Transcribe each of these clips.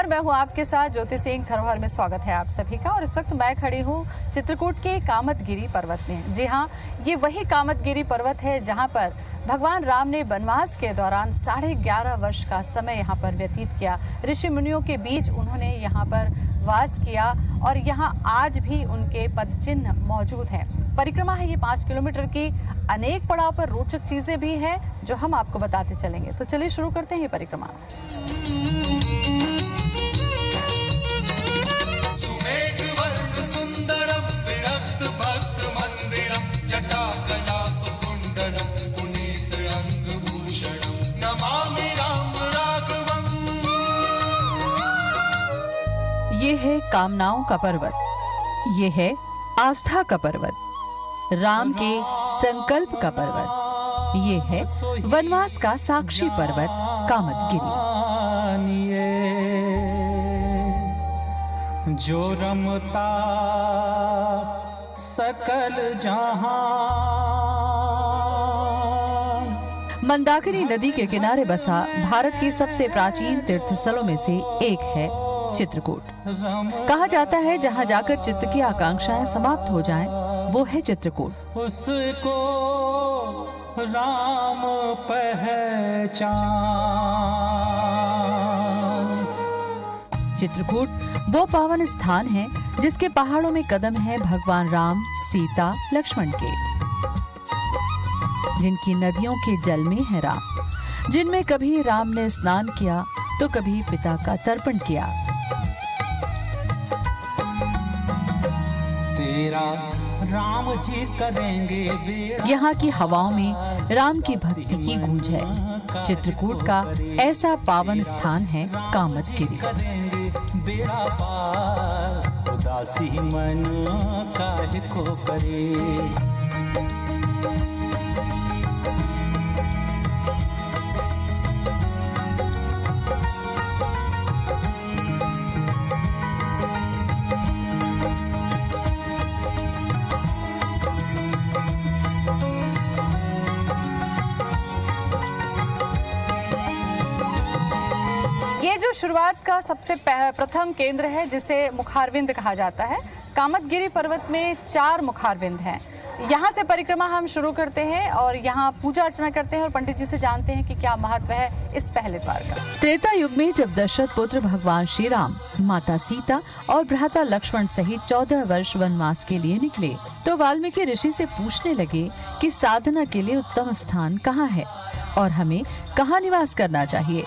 नमस्कार, मैं हूं आपके साथ ज्योति सिंह। धरोहर में स्वागत है आप सभी का। और इस वक्त मैं खड़ी हूं चित्रकूट के कामदगिरी पर्वत में। जी हां, ये वही कामदगिरी पर्वत है जहां पर भगवान राम ने वनवास के दौरान 11.5 वर्ष का समय यहाँ पर व्यतीत किया। ऋषि मुनियों के बीच उन्होंने यहाँ पर वास किया और यहाँ आज भी उनके पदचिन्ह मौजूद हैं। परिक्रमा है ये 5 किलोमीटर की। अनेक पड़ाव पर रोचक चीजें भी हैं जो हम आपको बताते चलेंगे। तो चलिए शुरू करते हैं ये परिक्रमा। ये है कामनाओं का पर्वत, ये है आस्था का पर्वत, राम के संकल्प का पर्वत, ये है वनवास का साक्षी पर्वत कामदगिरी। जो रमता सकल जहां। मंदाकिनी नदी के किनारे बसा भारत के सबसे प्राचीन तीर्थस्थलों में से एक है चित्रकूट। कहा जाता है जहां जाकर चित्त की आकांक्षाएं समाप्त हो जाएं, वो है चित्रकूट। उसको राम पहचान। चित्रकूट वो पावन स्थान है जिसके पहाड़ों में कदम है भगवान राम, सीता, लक्ष्मण के, जिनकी नदियों के जल में है राम, जिनमें कभी राम ने स्नान किया तो कभी पिता का तर्पण किया। तेरा राम जी करेंगे बेड़ा। यहाँ की हवाओं में राम की भक्ति की गूंज है। चित्रकूट का ऐसा पावन स्थान है कामदगिरी। करेंगे बेड़ा पार, उदासी मन काहे को करे। ये जो शुरुआत का सबसे प्रथम केंद्र है जिसे मुखारविंद कहा जाता है। कामदगिरी पर्वत में 4 मुखारविंद हैं। यहाँ से परिक्रमा हम शुरू करते हैं और यहाँ पूजा अर्चना करते हैं और पंडित जी से जानते हैं कि क्या महत्व है इस पहले द्वार का। त्रेता युग में जब दशरथ पुत्र भगवान श्री राम, माता सीता और भ्राता लक्ष्मण सहित 14 वर्ष वनवास के लिए निकले तो वाल्मीकि ऋषि से पूछने लगे कि साधना के लिए उत्तम स्थान कहाँ है और हमें कहाँ निवास करना चाहिए।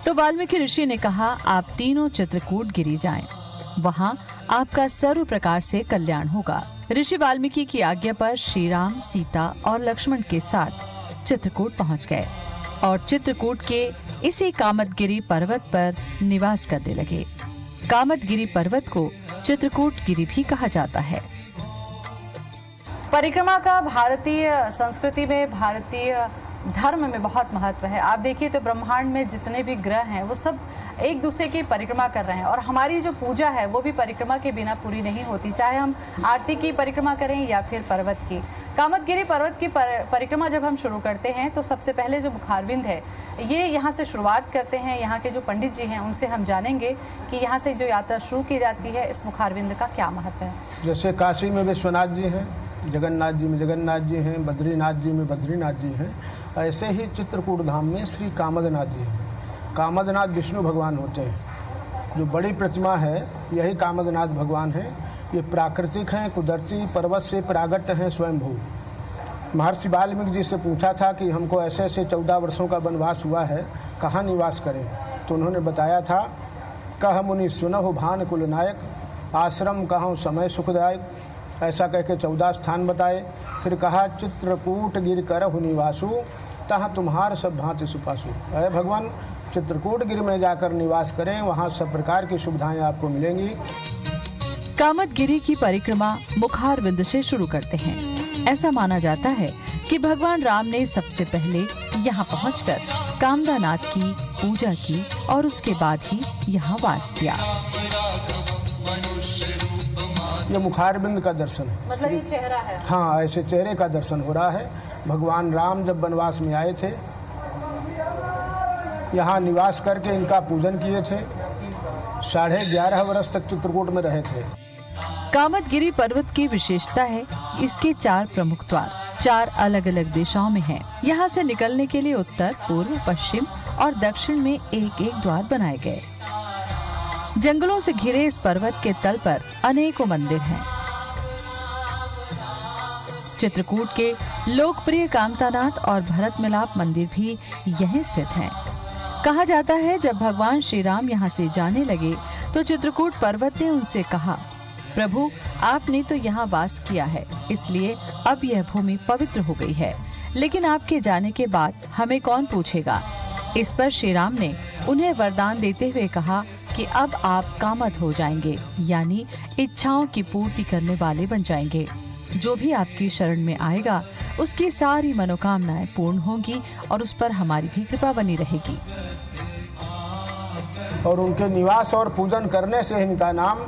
तो वाल्मीकि ऋषि ने कहा, आप तीनों चित्रकूट गिरी जाएं। वहाँ आपका सर्व प्रकार से कल्याण होगा। ऋषि वाल्मीकि की आज्ञा पर श्री राम, सीता और लक्ष्मण के साथ चित्रकूट पहुँच गए और चित्रकूट के इसी कामदगिरी पर्वत पर निवास करने लगे। कामदगिरी पर्वत को चित्रकूट गिरी भी कहा जाता है। परिक्रमा का भारतीय संस्कृति में, भारतीय धर्म में बहुत महत्व है। आप देखिए तो ब्रह्मांड में जितने भी ग्रह हैं वो सब एक दूसरे की परिक्रमा कर रहे हैं और हमारी जो पूजा है वो भी परिक्रमा के बिना पूरी नहीं होती, चाहे हम आरती की परिक्रमा करें या फिर पर्वत की। कामदगिरी पर्वत की परिक्रमा जब हम शुरू करते हैं तो सबसे पहले जो मुखारविंद है ये यहाँ से शुरुआत करते हैं। यहाँ के जो पंडित जी हैं उनसे हम जानेंगे कि यहाँ से जो यात्रा शुरू की जाती है इस मुखारविंद का क्या महत्व है। जैसे काशी में विश्वनाथ जी हैं, जगन्नाथ जी में जगन्नाथ जी हैं, बद्रीनाथ जी में बद्रीनाथ जी हैं, ऐसे ही चित्रकूट धाम में श्री कामदनाथ जी हैं। कामदनाथ विष्णु भगवान होते हैं। जो बड़ी प्रतिमा है यही कामदनाथ भगवान है। ये प्राकृतिक हैं, कुदरती पर्वत से प्रागट्य हैं स्वयंभू। महर्षि वाल्मीकि जी से पूछा था कि हमको ऐसे ऐसे 14 वर्षों का वनवास हुआ है, कहाँ निवास करें। तो उन्होंने बताया था, कह मुनि सुनहु भान कुल नायक, आश्रम कहूँ समय सुखदायक। ऐसा कह के 14 स्थान बताए। फिर कहा, चित्रकूट गिर करहु निवासु, तहाँ तुम्हार सब भांति सुपासु। अरे भगवान, चित्रकूट गिर में जाकर निवास करें, वहाँ सब प्रकार की सुविधाएं आपको मिलेंगी। कामदगिरी की परिक्रमा मुखारविंद से शुरू करते हैं। ऐसा माना जाता है कि भगवान राम ने सबसे पहले यहाँ पहुंचकर कामदानाथ की पूजा की और उसके बाद ही यहाँ वास किया। ये मुखारबिंद का दर्शन है, मतलब ये चेहरा है। हाँ, ऐसे चेहरे का दर्शन हो रहा है। भगवान राम जब वनवास में आए थे, यहाँ निवास करके इनका पूजन किए थे। 11.5 वर्ष तक चित्रकूट में रहे थे। कामदगिरी पर्वत की विशेषता है इसके 4 प्रमुख द्वार 4 अलग अलग दिशाओं में हैं। यहाँ से निकलने के लिए उत्तर, पूर्व, पश्चिम और दक्षिण में एक एक द्वार बनाए गए। जंगलों से घिरे इस पर्वत के तल पर अनेकों मंदिर हैं। चित्रकूट के लोकप्रिय कामतानाथ और भरत मिलाप मंदिर भी यहीं स्थित हैं। कहा जाता है जब भगवान श्री राम यहाँ से जाने लगे तो चित्रकूट पर्वत ने उनसे कहा, प्रभु आपने तो यहाँ वास किया है, इसलिए अब यह भूमि पवित्र हो गई है, लेकिन आपके जाने के बाद हमें कौन पूछेगा। इस पर श्री राम ने उन्हें वरदान देते हुए कहा कि अब आप कामद हो जाएंगे, यानी इच्छाओं की पूर्ति करने वाले बन जाएंगे। जो भी आपकी शरण में आएगा उसकी सारी मनोकामनाएं पूर्ण होंगी और उस पर हमारी भी कृपा बनी रहेगी। और उनके निवास और पूजन करने से इनका नाम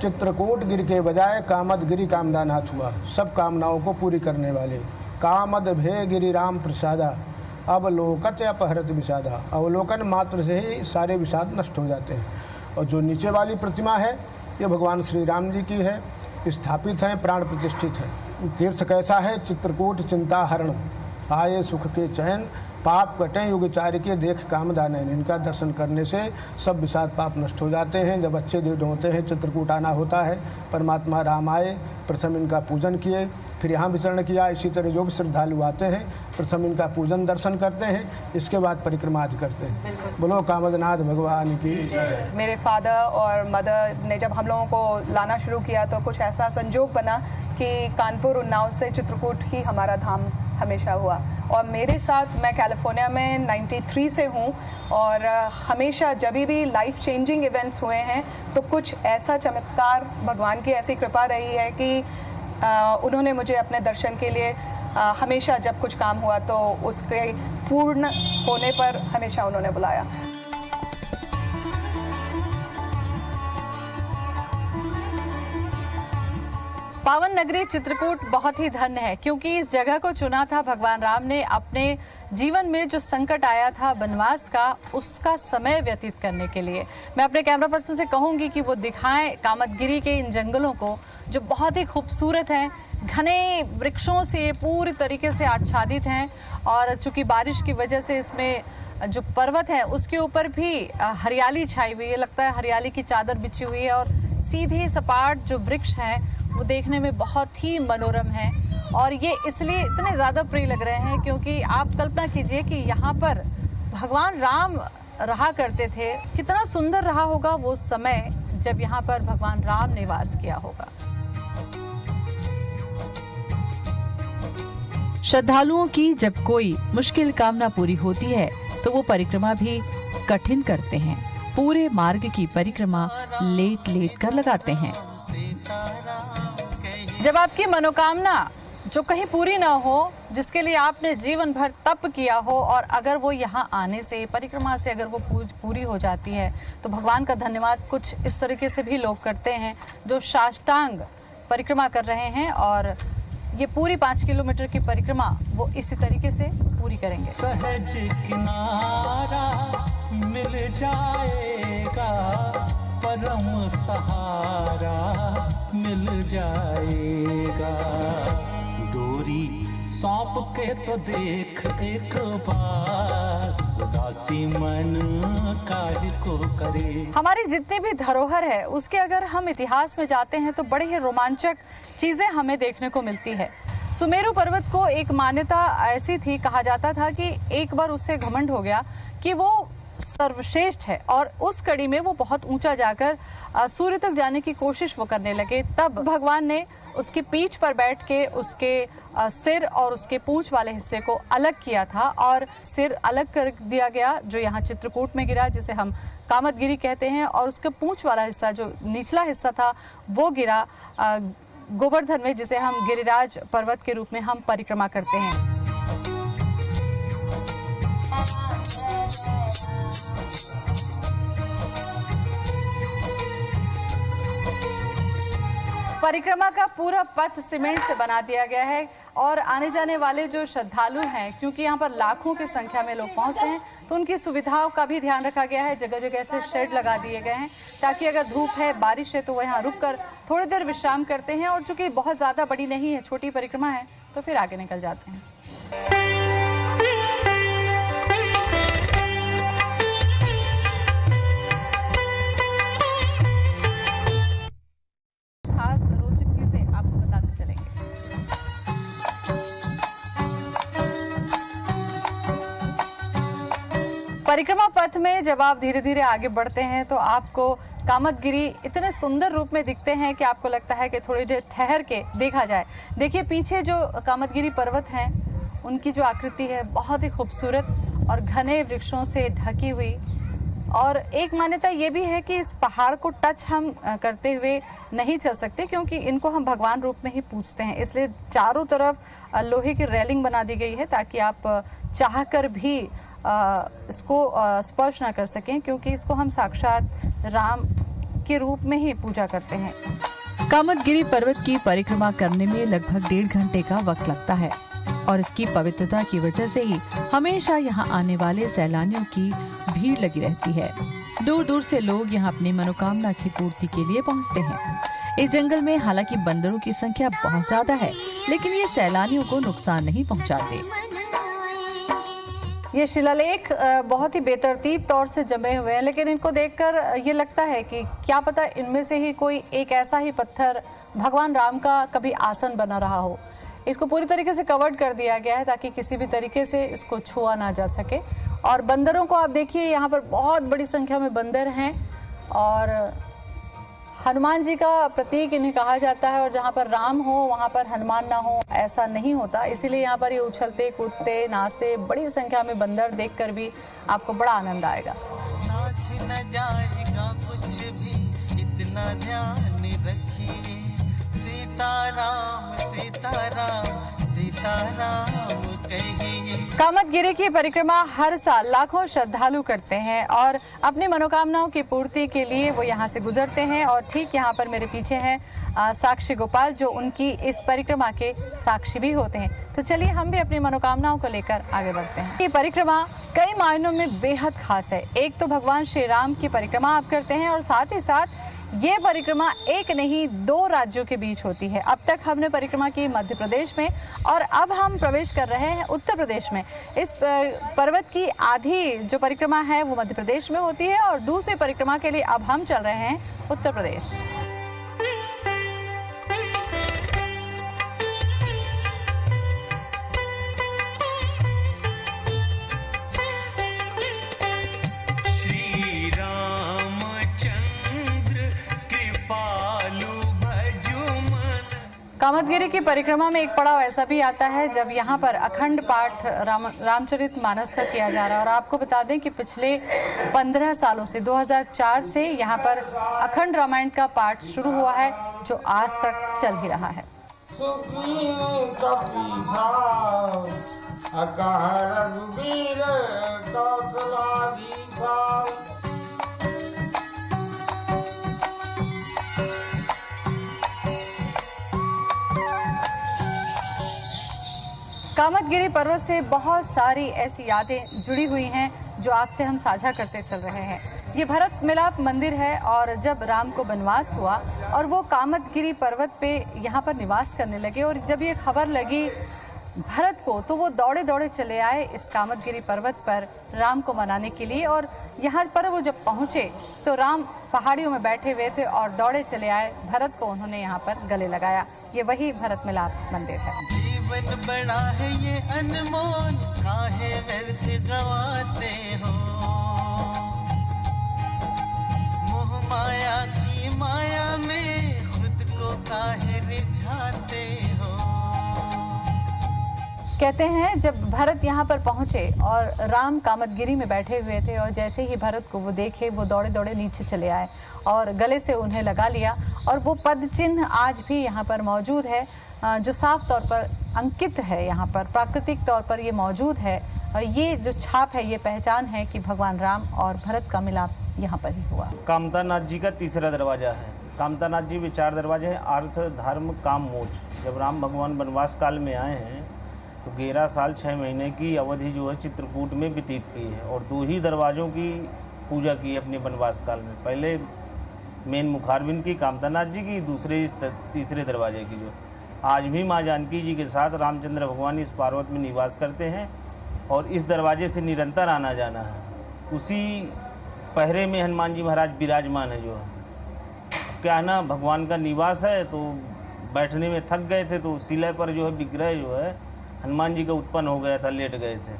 चित्रकूट गिर के बजाय कामदगिरी कामदानाथ हुआ। सब कामनाओं को पूरी करने वाले। कामद भे गिरि राम प्रसादा अवलोकत अपहरत विषादा। अवलोकन मात्र से ही सारे विषाद नष्ट हो जाते हैं। और जो नीचे वाली प्रतिमा है ये भगवान श्री राम जी की है, स्थापित हैं, प्राण प्रतिष्ठित है। तीर्थ कैसा है? चित्रकूट चिंता हरण, आए सुख के चैन, पाप कटें युग चार के देख कामदानैन। इनका दर्शन करने से सब विषाद पाप नष्ट हो जाते हैं। जब अच्छे दिन होते हैं चित्रकूट आना होता है। परमात्मा राम आए, प्रथम इनका पूजन किए, फिर यहाँ विचरण किया। इसी तरह जो भी श्रद्धालु आते हैं प्रथम इनका पूजन दर्शन करते हैं, इसके बाद परिक्रमा आज करते हैं। बोलो कामदनाथ भगवान की। मेरे फादर और मदर ने जब हम लोगों को लाना शुरू किया तो कुछ ऐसा संजोग बना कि कानपुर उन्नाव से चित्रकूट ही हमारा धाम हमेशा हुआ। और मेरे साथ मैं कैलिफोर्निया में 93 से हूँ और हमेशा जब भी लाइफ चेंजिंग इवेंट्स हुए हैं तो कुछ ऐसा चमत्कार, भगवान की ऐसी कृपा रही है कि उन्होंने मुझे अपने दर्शन के लिए हमेशा जब कुछ काम हुआ तो उसके पूर्ण होने पर हमेशा उन्होंने बुलाया। पावन नगरी चित्रकूट बहुत ही धन्य है क्योंकि इस जगह को चुना था भगवान राम ने अपने जीवन में जो संकट आया था वनवास का, उसका समय व्यतीत करने के लिए। मैं अपने कैमरा पर्सन से कहूंगी कि वो दिखाएं कामदगिरी के इन जंगलों को जो बहुत ही खूबसूरत हैं, घने वृक्षों से पूरी तरीके से आच्छादित हैं। और चूंकि बारिश की वजह से इसमें जो पर्वत है उसके ऊपर भी हरियाली छाई हुई है, लगता है हरियाली की चादर बिछी हुई है। और सीधे सपाट जो वृक्ष हैं वो देखने में बहुत ही मनोरम है और ये इसलिए इतने ज़्यादा प्रिय लग रहे हैं क्योंकि आप कल्पना कीजिए कि यहाँ पर भगवान राम रहा करते थे। कितना सुंदर रहा होगा वो समय जब यहाँ पर भगवान राम ने वास किया होगा। श्रद्धालुओं की जब कोई मुश्किल कामना पूरी होती है तो वो परिक्रमा भी कठिन करते हैं। पूरे मार्ग की परिक्रमा लेट लेट कर लगाते हैं। जब आपकी मनोकामना जो कहीं पूरी ना हो, जिसके लिए आपने जीवन भर तप किया हो और अगर वो यहाँ आने से, परिक्रमा से अगर वो पूरी हो जाती है तो भगवान का धन्यवाद कुछ इस तरीके से भी लोग करते हैं जो साष्टांग परिक्रमा कर रहे हैं और ये पूरी 5 किलोमीटर की परिक्रमा वो इसी तरीके से पूरी करेंगे। सहज किनारा मिल जाएगा, परम सहारा मिल जाएगा। डोरी सौंप के तो देख एक बार, उदासी मन काहे को करे। हमारी जितनी भी धरोहर है उसके अगर हम इतिहास में जाते हैं तो बड़े ही रोमांचक चीजें हमें देखने को मिलती है। सुमेरु पर्वत को एक मान्यता ऐसी थी, कहा जाता था कि एक बार उससे घमंड हो गया कि वो सर्वश्रेष्ठ है और उस कड़ी में वो बहुत ऊंचा जाकर सूर्य तक जाने की कोशिश वो करने लगे। तब भगवान ने उसकी पीठ पर बैठ के उसके सिर और उसके पूंछ वाले हिस्से को अलग किया था और सिर अलग कर दिया गया जो यहाँ चित्रकूट में गिरा, जिसे हम कामदगिरी कहते हैं। और उसके पूंछ वाला हिस्सा जो निचला हिस्सा था वो गिरा गोवर्धन में, जिसे हम गिरिराज पर्वत के रूप में हम परिक्रमा करते हैं। परिक्रमा का पूरा पथ सीमेंट से बना दिया गया है और आने जाने वाले जो श्रद्धालु हैं, क्योंकि यहाँ पर लाखों की संख्या में लोग पहुँचते हैं, तो उनकी सुविधाओं का भी ध्यान रखा गया है। जगह जगह से शेड लगा दिए गए हैं ताकि अगर धूप है, बारिश है, तो वो यहाँ रुक कर थोड़ी देर विश्राम करते हैं। और चूंकि बहुत ज़्यादा बड़ी नहीं है, छोटी परिक्रमा है, तो फिर आगे निकल जाते हैं। खास रोचक चीजें आपको बताते चलेंगे। परिक्रमा पथ में जब आप धीरे धीरे आगे बढ़ते हैं तो आपको कामदगिरी इतने सुंदर रूप में दिखते हैं कि आपको लगता है कि थोड़ी देर ठहर के देखा जाए। देखिए पीछे जो कामदगिरी पर्वत हैं, उनकी जो आकृति है बहुत ही खूबसूरत और घने वृक्षों से ढकी हुई। और एक मान्यता ये भी है कि इस पहाड़ को टच हम करते हुए नहीं चल सकते, क्योंकि इनको हम भगवान रूप में ही पूजते हैं। इसलिए चारों तरफ लोहे की रेलिंग बना दी गई है ताकि आप चाहकर भी इसको स्पर्श ना कर सकें, क्योंकि इसको हम साक्षात राम के रूप में ही पूजा करते हैं। कामदगिरी पर्वत की परिक्रमा करने में लगभग 1.5 घंटे का वक्त लगता है और इसकी पवित्रता की वजह से ही हमेशा यहाँ आने वाले सैलानियों की भीड़ लगी रहती है। दूर दूर से लोग यहाँ अपनी मनोकामना की पूर्ति के लिए पहुँचते हैं। इस जंगल में हालांकि बंदरों की संख्या बहुत ज्यादा है, लेकिन ये सैलानियों को नुकसान नहीं पहुँचाते। ये शिलालेख बहुत ही बेतरतीब तौर से जमे हुए हैं, लेकिन इनको देखकर ये लगता है कि क्या पता इनमें से ही कोई एक ऐसा ही पत्थर भगवान राम का कभी आसन बना रहा हो। इसको पूरी तरीके से कवर्ड कर दिया गया है ताकि किसी भी तरीके से इसको छुआ ना जा सके। और बंदरों को आप देखिए, यहाँ पर बहुत बड़ी संख्या में बंदर हैं और हनुमान जी का प्रतीक इन्हें कहा जाता है। और जहाँ पर राम हो वहाँ पर हनुमान ना हो, ऐसा नहीं होता। इसीलिए यहाँ पर ये उछलते कूदते नाचते बड़ी संख्या में बंदर देखकर भी आपको बड़ा आनंद आएगा। साथ न जाएगा कुछ भी, इतना ध्यान रखिए। सीताराम सीताराम सीताराम कहिए। कामदगिरी की परिक्रमा हर साल लाखों श्रद्धालु करते हैं और अपनी मनोकामनाओं की पूर्ति के लिए वो यहाँ से गुजरते हैं। और ठीक यहाँ पर मेरे पीछे हैं साक्षी गोपाल, जो उनकी इस परिक्रमा के साक्षी भी होते हैं। तो चलिए हम भी अपनी मनोकामनाओं को लेकर आगे बढ़ते हैं। ये परिक्रमा कई मायनों में बेहद खास है। एक तो भगवान श्री राम की परिक्रमा आप करते हैं और साथ ही साथ ये परिक्रमा एक नहीं 2 राज्यों के बीच होती है। अब तक हमने परिक्रमा की मध्य प्रदेश में और अब हम प्रवेश कर रहे हैं उत्तर प्रदेश में। इस पर्वत की आधी जो परिक्रमा है वो मध्य प्रदेश में होती है और दूसरी परिक्रमा के लिए अब हम चल रहे हैं उत्तर प्रदेश। कामदगिरी की परिक्रमा में एक पड़ाव ऐसा भी आता है जब यहाँ पर अखंड पाठ रामचरितमानस का किया जा रहा है। और आपको बता दें कि पिछले 15 सालों से 2004 से यहाँ पर अखंड रामायण का पाठ शुरू हुआ है, जो आज तक चल ही रहा है। कामदगिरी पर्वत से बहुत सारी ऐसी यादें जुड़ी हुई हैं जो आपसे हम साझा करते चल रहे हैं। ये भरत मिलाप मंदिर है और जब राम को वनवास हुआ और वो कामदगिरी पर्वत पे यहाँ पर निवास करने लगे और जब ये खबर लगी भरत को, तो वो दौड़े दौड़े चले आए इस कामदगिरी पर्वत पर राम को मनाने के लिए। और यहाँ पर वो जब पहुँचे तो राम पहाड़ियों में बैठे हुए थे और दौड़े चले आए भरत को उन्होंने यहाँ पर गले लगाया। ये वही भरत मिलाप मंदिर है। जीवन बड़ा है ये अनमोल, काहे व्यर्थ गवाते हो। मोह माया की माया में खुद को काहे रिझाते हो। कहते हैं जब भरत यहाँ पर पहुँचे और राम कामदगिरी में बैठे हुए थे और जैसे ही भरत को वो देखे, वो दौड़े दौड़े नीचे चले आए और गले से उन्हें लगा लिया। और वो पद चिन्ह आज भी यहाँ पर मौजूद है, जो साफ तौर पर अंकित है, यहाँ पर प्राकृतिक तौर पर ये मौजूद है। और ये जो छाप है, ये पहचान है कि भगवान राम और भरत का मिलाप यहाँ पर ही हुआ। कामतानाथ जी का तीसरा दरवाजा है। कामतानाथ जी में 4 दरवाजे हैं। अर्थ, धर्म, काम, मोक्ष। जब राम भगवान वनवास काल में आए हैं तो 11 साल 6 महीने की अवधि जो है चित्रकूट में व्यतीत की है और 2 ही दरवाज़ों की पूजा की अपने वनवास काल में। पहले मेन मुखारबिंद की कामतानाथ जी की, दूसरे इस तीसरे दरवाजे की। जो आज भी माँ जानकी जी के साथ रामचंद्र भगवान इस पर्वत में निवास करते हैं और इस दरवाजे से निरंतर आना जाना है। उसी पहरे में हनुमान जी महाराज विराजमान है। जो है क्या है ना, भगवान का निवास है तो बैठने में थक गए थे तो शिला पर जो है विग्रह जो है हनुमान जी का उत्पन्न हो गया था, लेट गए थे।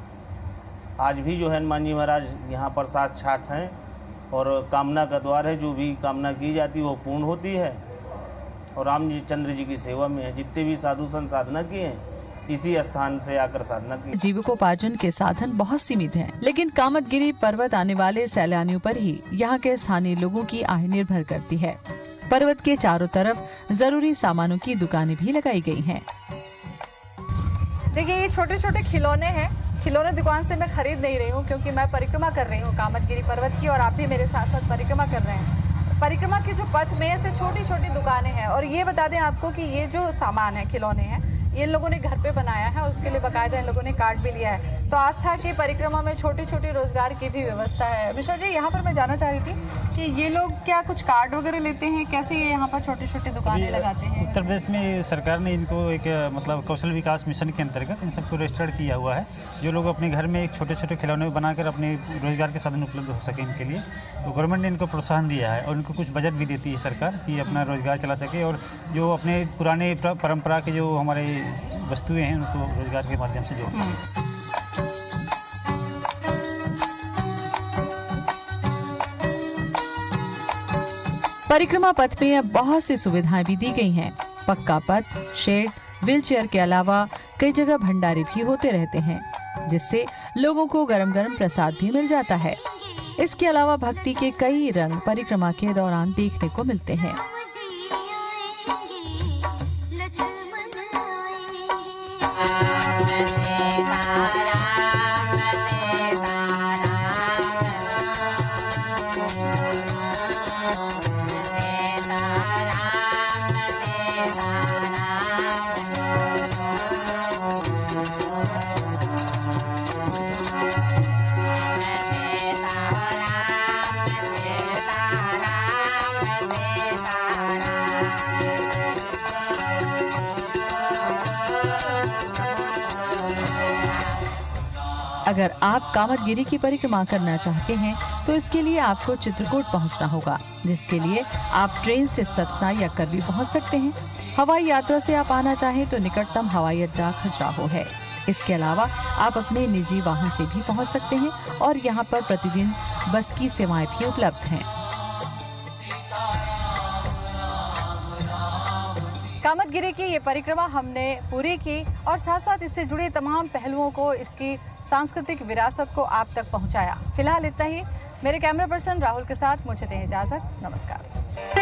आज भी जो है हनुमान जी महाराज यहाँ पर साक्षात हैं और कामना का द्वार है। जो भी कामना की जाती है वो पूर्ण होती है और राम जी चंद्र जी की सेवा में है। जितने भी साधु संत साधना किए हैं इसी स्थान से आकर साधना की। जीविकोपार्जन के साधन बहुत सीमित हैं, लेकिन कामदगिरी पर्वत आने वाले सैलानियों पर ही यहाँ के स्थानीय लोगों की आय निर्भर करती है। पर्वत के चारों तरफ जरूरी सामानों की दुकानें भी लगाई गई हैं। देखिए ये छोटे छोटे खिलौने हैं। खिलौने दुकान से मैं खरीद नहीं रही हूँ क्योंकि मैं परिक्रमा कर रही हूँ कामदगिरी पर्वत की और आप भी मेरे साथ साथ परिक्रमा कर रहे हैं। परिक्रमा के जो पथ में ऐसे छोटी छोटी दुकानें हैं और ये बता दें आपको कि ये जो सामान है, खिलौने हैं, ये इन लोगों ने घर पे बनाया है और उसके लिए बाकायदा इन लोगों ने कार्ड भी लिया है। तो आस्था की परिक्रमा में छोटी छोटी रोजगार की भी व्यवस्था है। मिश्रा जी, यहाँ पर मैं जानना चाह रही थी कि ये लोग क्या कुछ कार्ड वगैरह लेते हैं, कैसे ये यहाँ पर छोटी छोटी दुकानें लगाते हैं? उत्तर प्रदेश में सरकार ने इनको एक मतलब कौशल विकास मिशन के अंतर्गत इन सबको रजिस्टर्ड किया हुआ है। जो लोग अपने घर में छोटे छोटे खिलौने बनाकर अपने रोजगार के साधन उपलब्ध हो सके इनके लिए, तो गवर्नमेंट ने इनको प्रोत्साहन दिया है और इनको कुछ बजट भी देती है सरकार कि अपना रोजगार चला सके और जो अपने पुराने परंपरा के जो हमारे वस्तुएं हैं उनको रोजगार के माध्यम से जोड़ सकें। परिक्रमा पथ में अब बहुत सी सुविधाएं भी दी गई हैं। पक्का पथ, शेड, व्हीलचेयर के अलावा कई जगह भंडारे भी होते रहते हैं, जिससे लोगों को गरम गरम प्रसाद भी मिल जाता है। इसके अलावा भक्ति के कई रंग परिक्रमा के दौरान देखने को मिलते हैं। अगर आप कामदगिरी की परिक्रमा करना चाहते हैं तो इसके लिए आपको चित्रकूट पहुंचना होगा, जिसके लिए आप ट्रेन से सतना या करवी पहुंच सकते हैं। हवाई यात्रा से आप आना चाहें तो निकटतम हवाई अड्डा खजुराहो है। इसके अलावा आप अपने निजी वाहन से भी पहुंच सकते हैं और यहाँ पर प्रतिदिन बस की सेवाएं भी उपलब्ध हैं। कामदगिरी की ये परिक्रमा हमने पूरी की और साथ साथ इससे जुड़े तमाम पहलुओं को, इसकी सांस्कृतिक विरासत को आप तक पहुंचाया। फिलहाल इतना ही। मेरे कैमरा पर्सन राहुल के साथ मुझे दें इजाजत। नमस्कार।